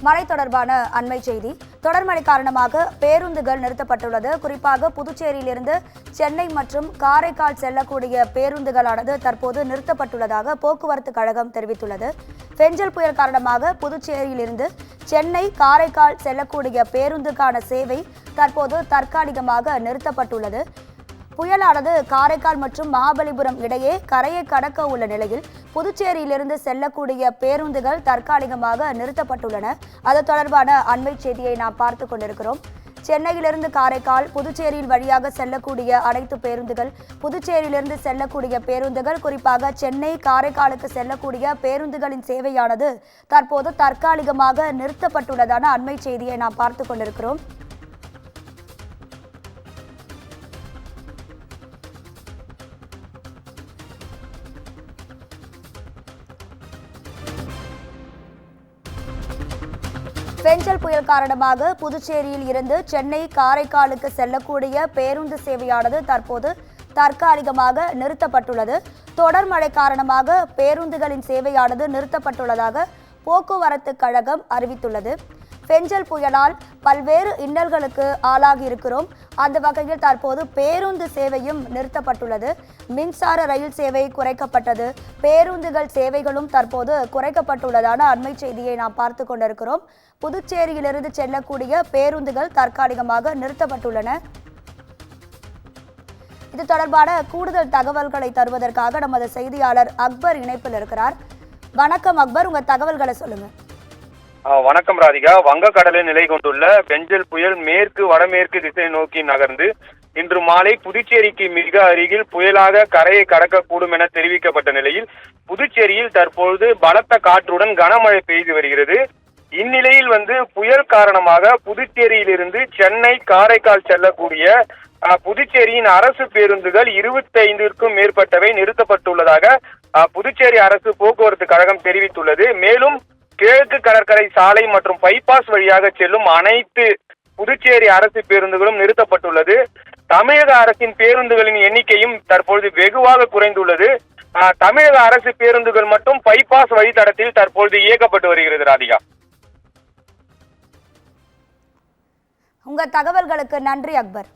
மழை தொடர்பான அண்மை செய்தி. தொடர் மழை காரணமாக பேருந்துகள் நிறுத்தப்பட்டுள்ளது. குறிப்பாக புதுச்சேரியிலிருந்து சென்னை மற்றும் காரைக்கால் செல்லக்கூடிய பேருந்துகளானது தற்போது நிறுத்தப்பட்டுள்ளதாக போக்குவரத்து கழகம் தெரிவித்துள்ளது. பெஞ்சல் புயல் காரணமாக புதுச்சேரியிலிருந்து சென்னை காரைக்கால் செல்லக்கூடிய பேருந்துக்கான சேவை தற்போது தற்காலிகமாக நிறுத்தப்பட்டுள்ளது. புயலானது காரைக்கால் மற்றும் மகாபலிபுரம் இடையே கரையை கடக்க உள்ள நிலையில் புதுச்சேரியிலிருந்து செல்லக்கூடிய பேருந்துகள் தற்காலிகமாக நிறுத்தப்பட்டுள்ளன. அது தொடர்பான அண்மை செய்தியை நாம் பார்த்து கொண்டிருக்கிறோம். சென்னையிலிருந்து காரைக்கால், புதுச்சேரியில் வழியாக செல்லக்கூடிய அனைத்து பேருந்துகள், புதுச்சேரியிலிருந்து செல்லக்கூடிய பேருந்துகள், குறிப்பாக சென்னை காரைக்காலுக்கு செல்லக்கூடிய பேருந்துகளின் சேவையானது தற்போது தற்காலிகமாக நிறுத்தப்பட்டுள்ளதான அண்மை செய்தியை நாம் பார்த்து கொண்டிருக்கிறோம். பெஞ்சல் புயல் காரணமாக புதுச்சேரியில் இருந்து சென்னை காரைக்காலுக்கு செல்லக்கூடிய பேருந்து சேவையானது தற்போது தற்காலிகமாக நிறுத்தப்பட்டுள்ளது. தொடர் மழை காரணமாக பேருந்துகளின் சேவையானது நிறுத்தப்பட்டுள்ளதாக போக்குவரத்து கழகம் அறிவித்துள்ளது. பெஞ்சல் புயலால் பல்வேறு இன்னல்களுக்கு ஆளாகி இருக்கிறோம். அந்த வகையில் தற்போது பேருந்து சேவையும் நிறுத்தப்பட்டுள்ளது. மின்சார ரயில் சேவை குறைக்கப்பட்டது. பேருந்துகள் சேவைகளும் தற்போது குறைக்கப்பட்டுள்ளதான அண்மை செய்தியை நாம் பார்த்து கொண்டிருக்கிறோம். புதுச்சேரியிலிருந்து செல்லக்கூடிய பேருந்துகள் தற்காலிகமாக நிறுத்தப்பட்டுள்ளன. இது தொடர்பான கூடுதல் தகவல்களை தருவதற்காக நமது செய்தியாளர் அக்பர் இணைப்பில் இருக்கிறார். வணக்கம் அக்பர், உங்க தகவல்களை சொல்லுங்க. வணக்கம் ராதிகா. வங்கக்கடலில் நிலை கொண்டுள்ள பெஞ்சல் புயல் மேற்கு வடமேற்கு திசை நோக்கி நகர்ந்து இன்று மாலை புதுச்சேரிக்கு மிக அருகில் புயலாக கரையை கடக்கக்கூடும் என தெரிவிக்கப்பட்ட நிலையில் புதுச்சேரியில் தற்பொழுது பலத்த காற்றுடன் கனமழை பெய்து வருகிறது. இந்நிலையில் புயல் காரணமாக புதுச்சேரியிலிருந்து சென்னை காரைக்கால் செல்லக்கூடிய புதுச்சேரியின் அரசு பேருந்துகள் 25க்கும் மேற்பட்டவை நிறுத்தப்பட்டுள்ளதாக புதுச்சேரி அரசு போக்குவரத்து கழகம் தெரிவித்துள்ளது. மேலும் கிழக்கு கடற்கரை சாலை மற்றும் பைபாஸ் வழியாக செல்லும் அனைத்து புதுச்சேரி அரசு பேருந்துகளும் நிறுத்தப்பட்டுள்ளது. தமிழக அரசின் பேருந்துகளின் எண்ணிக்கையும் தற்பொழுது வெகுவாக குறைந்துள்ளது. தமிழக அரசு பேருந்துகள் மட்டும் பைபாஸ் வழித்தடத்தில் தற்பொழுது இயக்கப்பட்டு வருகிறது. ராதிகா, உங்க தகவல்களுக்கு நன்றி அக்பர்.